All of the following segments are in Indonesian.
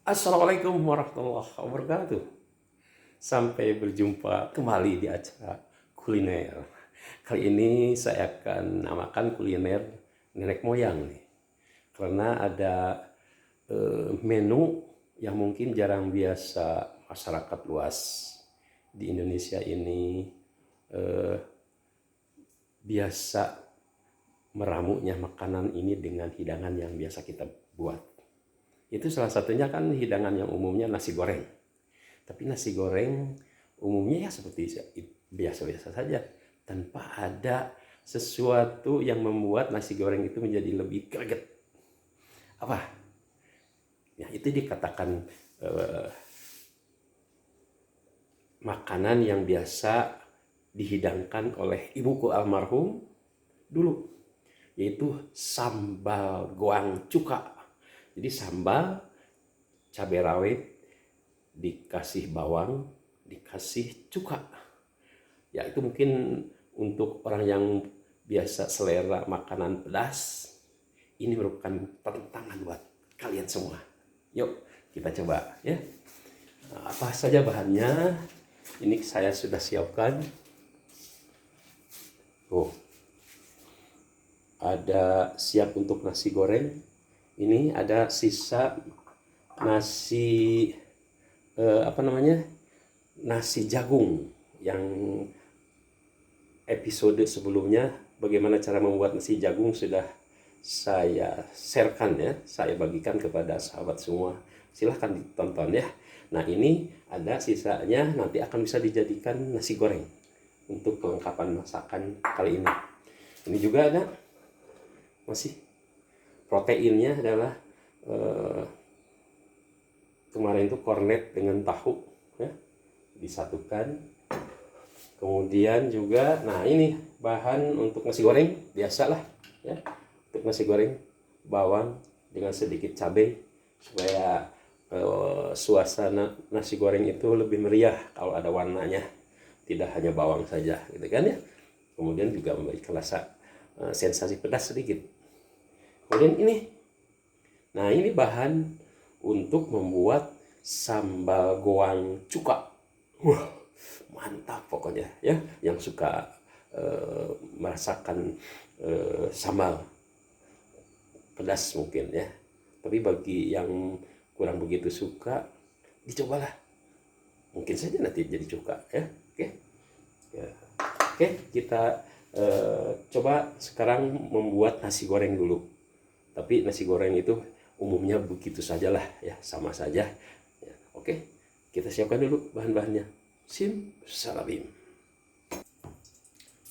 Assalamualaikum warahmatullahi wabarakatuh. Sampai berjumpa kembali di acara kuliner. Kali ini saya akan namakan kuliner nenek moyang nih. Karena ada menu yang mungkin jarang biasa masyarakat luas di Indonesia ini biasa meramunya makanan ini dengan hidangan yang biasa kita buat. Itu salah satunya kan hidangan yang umumnya nasi goreng. Tapi nasi goreng umumnya ya seperti biasa-biasa saja, tanpa ada sesuatu yang membuat nasi goreng itu menjadi lebih greget. Apa? Ya itu dikatakan makanan yang biasa dihidangkan oleh ibuku almarhum dulu, yaitu sambal goang cuka. Jadi sambal cabai rawit dikasih bawang, dikasih cuka. Ya itu mungkin untuk orang yang biasa selera makanan pedas, ini merupakan tantangan buat kalian semua. Yuk kita coba ya. Nah, apa saja bahannya? Ini saya sudah siapkan. Oh, ada siap untuk nasi goreng. Ini ada sisa nasi nasi jagung yang episode sebelumnya bagaimana cara membuat nasi jagung sudah saya sharekan ya, saya bagikan kepada sahabat semua. Silahkan ditonton ya. Nah ini ada sisanya, nanti akan bisa dijadikan nasi goreng untuk kelengkapan masakan kali ini. Ini juga ada masih proteinnya adalah kemarin itu kornet dengan tahu ya, disatukan. Kemudian juga nah ini bahan untuk nasi goreng biasalah ya, untuk nasi goreng bawang dengan sedikit cabai supaya suasana nasi goreng itu lebih meriah kalau ada warnanya, tidak hanya bawang saja gitu kan ya. Kemudian juga memberikan rasa sensasi pedas sedikit. Kemudian ini bahan untuk membuat sambal goang cuka. Wah, mantap pokoknya ya. Yang suka merasakan sambal pedas mungkin ya. Tapi bagi yang kurang begitu suka, dicobalah. Mungkin saja nanti jadi suka ya. Oke. Ya. Oke, kita coba sekarang membuat nasi goreng dulu. Tapi nasi goreng itu umumnya begitu sajalah ya, sama saja ya. Oke, kita siapkan dulu bahan-bahannya. Salabim.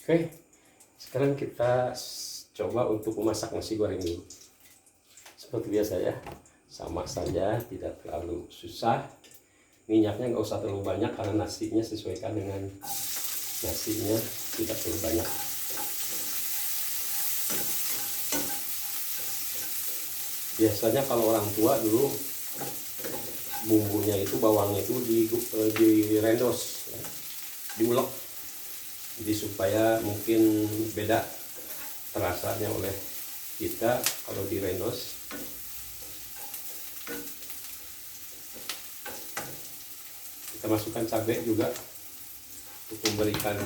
Oke, sekarang kita coba untuk memasak nasi goreng dulu. Seperti biasa ya, sama saja, tidak terlalu susah. Minyaknya nggak usah terlalu banyak karena nasinya sesuaikan dengan nasinya, tidak terlalu banyak. Biasanya kalau orang tua dulu bumbunya itu, bawangnya itu direndos ya, diulek, jadi supaya mungkin beda terasanya oleh kita kalau direndos. Kita masukkan cabai juga untuk memberikan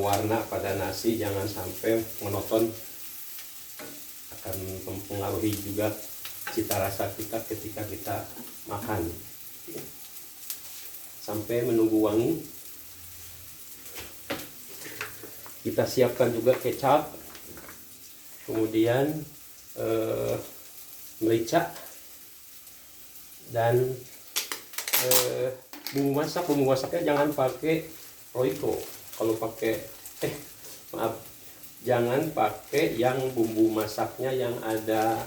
warna pada nasi, jangan sampai monoton, akan mempengaruhi juga cita rasa kita ketika kita makan. Sampai menunggu wangi, kita siapkan juga kecap, kemudian merica dan bumbu masaknya jangan pakai Royco. Kalau pakai jangan pakai yang bumbu masaknya yang ada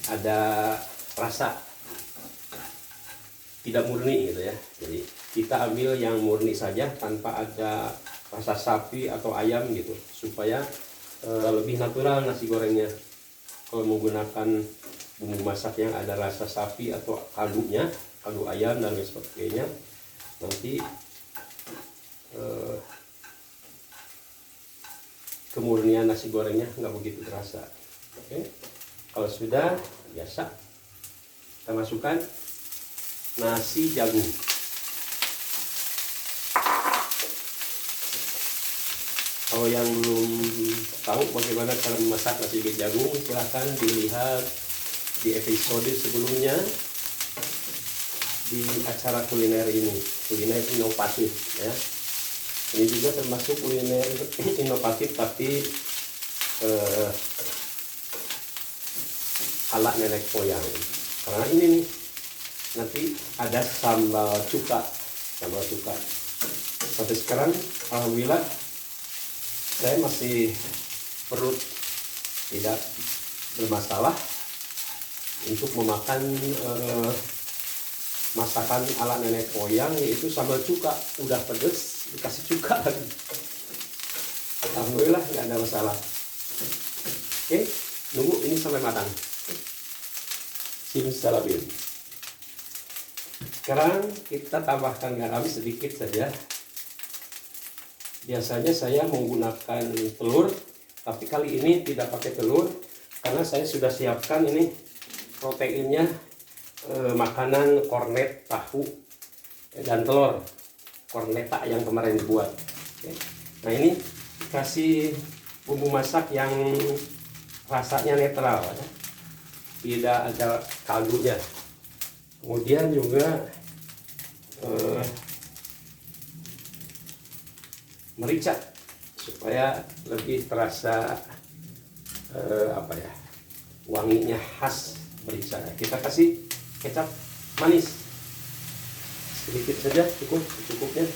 ada rasa tidak murni gitu ya. Jadi kita ambil yang murni saja tanpa ada rasa sapi atau ayam gitu, supaya lebih natural nasi gorengnya. Kalau menggunakan bumbu masak yang ada rasa sapi atau kaldunya, kaldu ayam dan lain sebagainya, nanti kemurnian nasi gorengnya nggak begitu terasa. Oke. Kalau sudah, biasa kita masukkan nasi jagung. Kalau yang belum tahu bagaimana cara memasak nasi jagung, silahkan dilihat di episode sebelumnya di acara kuliner ini, kuliner inovatif ya. Ini juga termasuk kuliner inovatif tapi ala nenek moyang. Karena ini nih nanti ada sambal cuka. Sampai sekarang alhamdulillah saya masih perut tidak bermasalah untuk memakan masakan ala nenek moyang, yaitu sambal cuka. Udah pedes dikasih cuka lagi, alhamdulillah nggak ada masalah. Oke, nunggu ini sampai matang. Simsalabim. Sekarang kita tambahkan garam sedikit saja. Biasanya saya menggunakan telur, tapi kali ini tidak pakai telur karena saya sudah siapkan ini proteinnya, makanan kornet tahu dan telur korneta yang kemarin dibuat. Oke. Nah ini kasih bumbu masak yang rasanya netral ya. Tidak ada kaldunya. Kemudian juga merica supaya lebih terasa wanginya khas merica. Kita kasih kecap manis sedikit saja, cukupnya.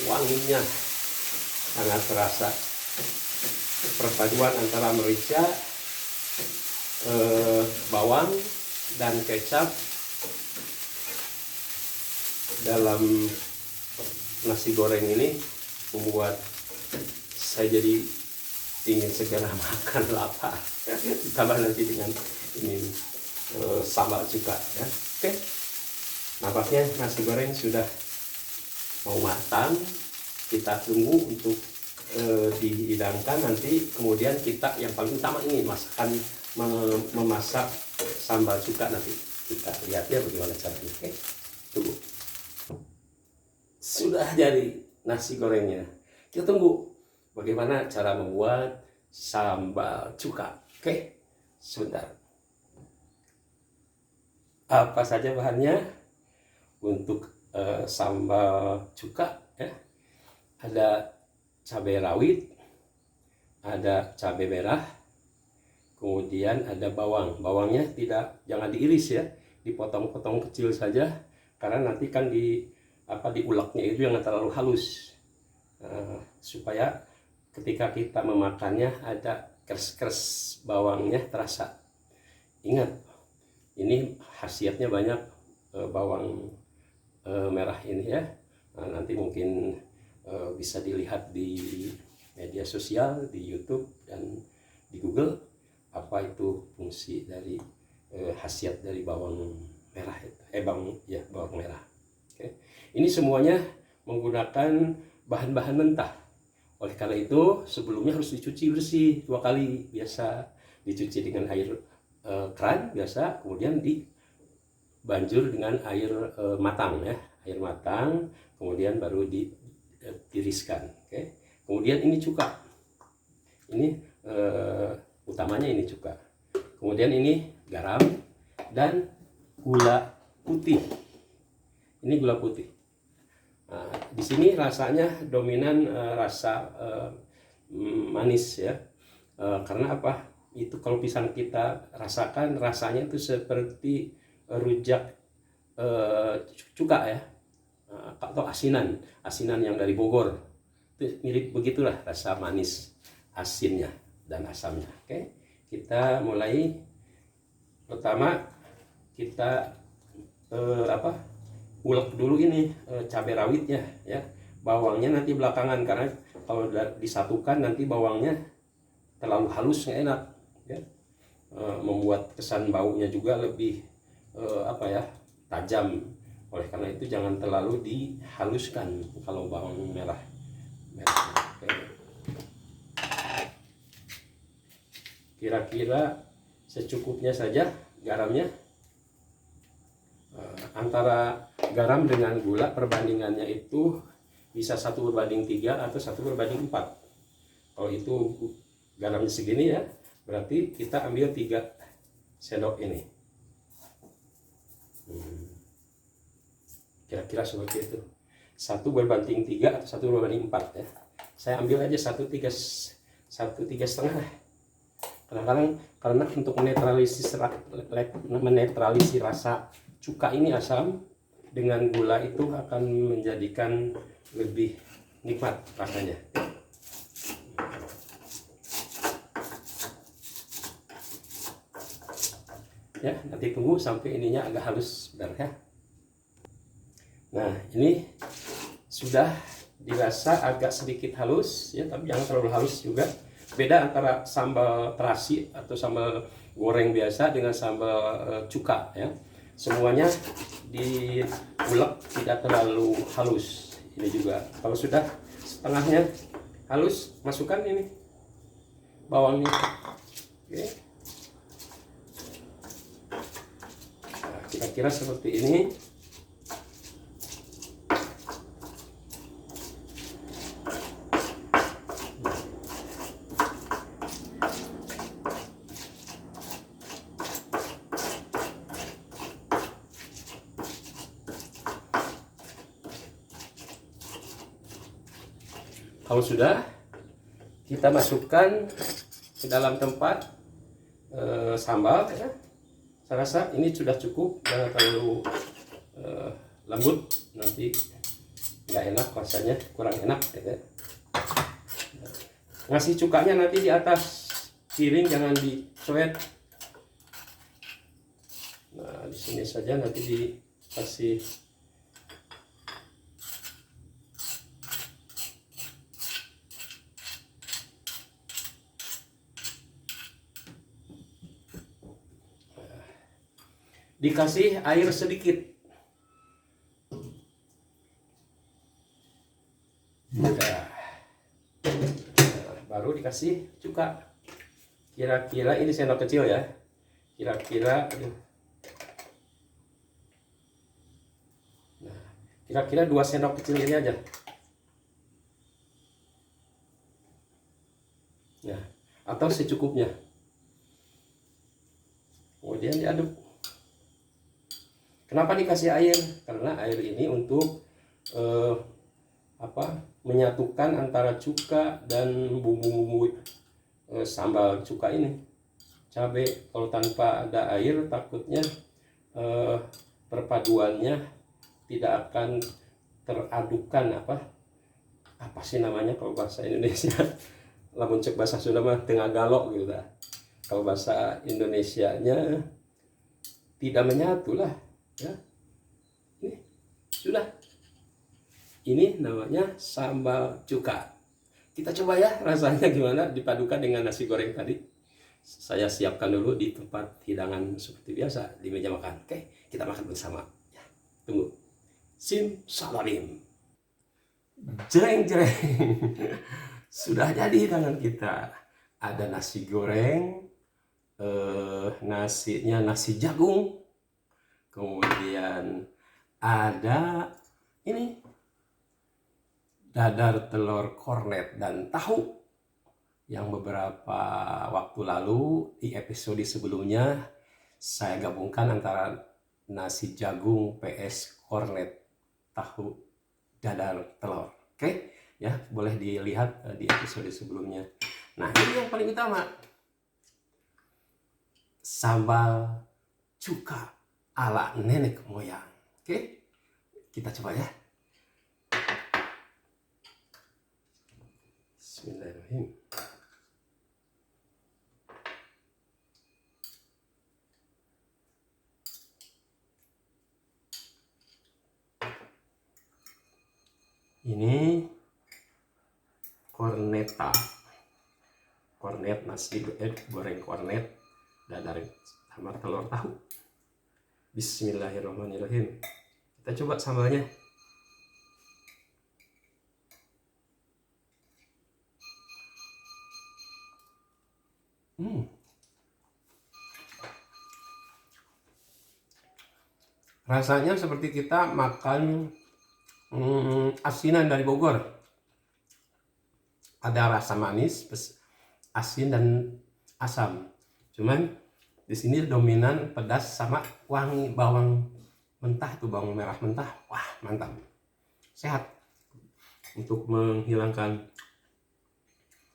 Wanginya sangat terasa, perpaduan antara merica, bawang dan kecap dalam nasi goreng ini membuat saya jadi ingin segera makan lapar. Ditambah nanti dengan ini sambal cuka ya. Oke, nampaknya nasi goreng sudah mau matang. Kita tunggu untuk dihidangkan. Nanti kemudian kita yang paling utama ini memasak sambal cuka. Nanti kita lihat ya bagaimana caranya. Oke, tunggu. Sudah jadi nasi gorengnya. Kita tunggu bagaimana cara membuat sambal cuka. Oke, sebentar. Apa saja bahannya untuk sambal cuka ya? Ada cabai rawit, ada cabai merah, kemudian ada bawang. Bawangnya jangan diiris ya, dipotong-potong kecil saja karena nanti kan diuleknya itu yang terlalu halus, supaya ketika kita memakannya ada keres-keres bawangnya terasa. Ingat, ini khasiatnya banyak bawang merah ini ya. Nah, nanti mungkin bisa dilihat di media sosial, di YouTube dan di Google apa itu fungsi dari khasiat dari bawang merah itu. Bawang merah. Oke. Ini semuanya menggunakan bahan-bahan mentah. Oleh karena itu sebelumnya harus dicuci bersih 2 kali. Biasa dicuci dengan air keran biasa, kemudian dibanjur dengan air matang ya, air matang, kemudian baru ditiriskan. Oke. Kemudian ini cuka. Ini utamanya ini cuka. Kemudian ini garam dan gula putih. Ini gula putih. Nah, di sini rasanya dominan rasa manis ya. Karena apa? Itu kalau pisang kita rasakan rasanya itu seperti rujak cuka ya, atau asinan yang dari Bogor. Itu mirip begitulah rasa manis, asinnya dan asamnya. Oke, kita mulai. Pertama kita ulek dulu ini cabai rawitnya ya. Bawangnya nanti belakangan, karena kalau disatukan nanti bawangnya terlalu halus nggak enak ya. Membuat kesan baunya juga lebih tajam. Oleh karena itu jangan terlalu dihaluskan kalau bawang merah. Oke. kira-kira secukupnya saja garamnya. Antara garam dengan gula perbandingannya itu bisa 1:3 atau 1:4. Kalau itu garamnya segini ya, berarti kita ambil 3 sendok ini. Kira-kira seperti itu. 1:3 atau 1:4 ya. Saya ambil aja 1,3 kadang-kadang karena untuk menetralisir rasa cuka ini asam dengan gula itu akan menjadikan lebih nikmat rasanya. Ya, nanti tunggu sampai ininya agak halus sebentar ya. Nah, ini sudah dirasa agak sedikit halus ya, tapi jangan terlalu halus juga. Beda antara sambal terasi atau sambal goreng biasa dengan sambal cuka ya. Semuanya diulek tidak terlalu halus. Ini juga kalau sudah setengahnya halus, masukkan ini bawangnya. Oke. Nah, kira-kira seperti ini. Kalau sudah, kita masukkan ke dalam tempat sambal ya. Saya rasa ini sudah cukup, jangan terlalu lembut, nanti nggak enak rasanya, kurang enak ya. Ngasih cukanya nanti di atas piring, jangan dicoet. Nah, di sini saja nanti dikasih. Dikasih air sedikit. Nah, baru dikasih cuka. Kira-kira ini sendok kecil ya. Kira-kira nah, kira-kira 2 sendok kecil ini aja. Nah, atau secukupnya. Kemudian diaduk. Kenapa dikasih air? Karena air ini untuk menyatukan antara cuka dan bumbu-bumbu sambal cuka ini. Cabai kalau tanpa ada air takutnya perpaduannya tidak akan teradukan apa sih namanya kalau bahasa Indonesia. Lamun cek bahasa Sunda mah tengah galok gitu dah. Kalau bahasa Indonesianya tidak menyatu lah. Ya, ini sudah. Ini namanya sambal cuka. Kita coba ya rasanya gimana dipadukan dengan nasi goreng tadi. Saya siapkan dulu di tempat hidangan seperti biasa di meja makan. Oke, kita makan bersama. Ya, tunggu. Simsalabim. Jreng jreng. Sudah jadi hidangan kita. Ada nasi goreng, nasinya nasi jagung. Kemudian ada ini dadar telur kornet dan tahu yang beberapa waktu lalu di episode sebelumnya saya gabungkan antara nasi jagung PS kornet tahu dadar telur. Oke ya, boleh dilihat di episode sebelumnya. Nah, ini yang paling utama, sambal cuka ala nenek moyang. Oke, kita coba ya. Bismillahirrahmanirrahim. Ini kornet nasi goreng kornet dadar sama telur tahu. Bismillahirrahmanirrahim. Kita coba sambalnya. Rasanya seperti kita makan asinan dari Bogor. Ada rasa manis, asin dan asam. Cuman di sini dominan pedas sama wangi bawang mentah tuh, bawang merah mentah. Wah, mantap. Sehat untuk menghilangkan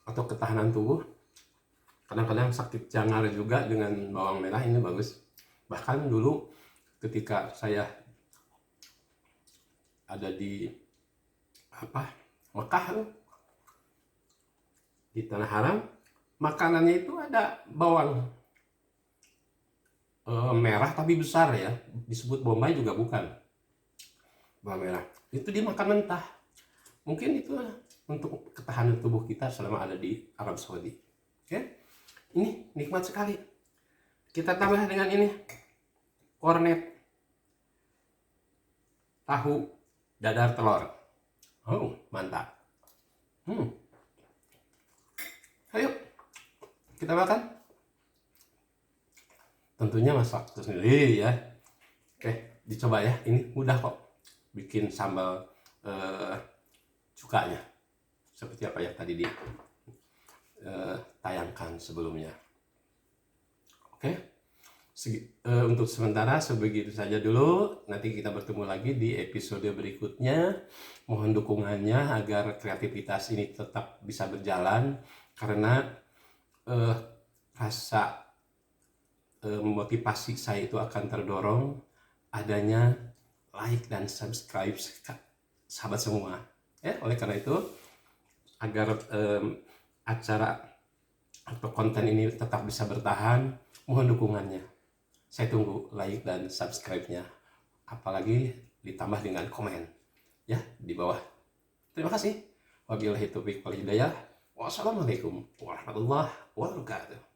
atau ketahanan tubuh. Kadang-kadang sakit jangar juga dengan bawang merah ini bagus. Bahkan dulu ketika saya ada di Mekah tuh, di Tanah Haram, makanannya itu ada bawang merah tapi besar ya, disebut bombay juga bukan, bawang merah itu dimakan mentah. Mungkin itu untuk ketahanan tubuh kita selama ada di Arab Saudi. Oke, ini nikmat sekali. Kita tambah dengan ini kornet tahu dadar telur. Oh, mantap. Ayo kita makan. Tentunya masak sendiri ya. Oke, dicoba ya. Ini mudah kok bikin sambal cukanya. Seperti apa yang tadi tayangkan sebelumnya. Oke. Untuk sementara sebegitu saja dulu. Nanti kita bertemu lagi di episode berikutnya. Mohon dukungannya agar kreativitas ini tetap bisa berjalan, karena rasa motivasi saya itu akan terdorong adanya like dan subscribe sahabat semua ya. Oleh karena itu, agar acara atau konten ini tetap bisa bertahan, mohon dukungannya. Saya tunggu like dan subscribe-nya, apalagi ditambah dengan komen ya di bawah. Terima kasih. Wabillahi taufiq wal hidayah. Wassalamualaikum warahmatullahi wabarakatuh.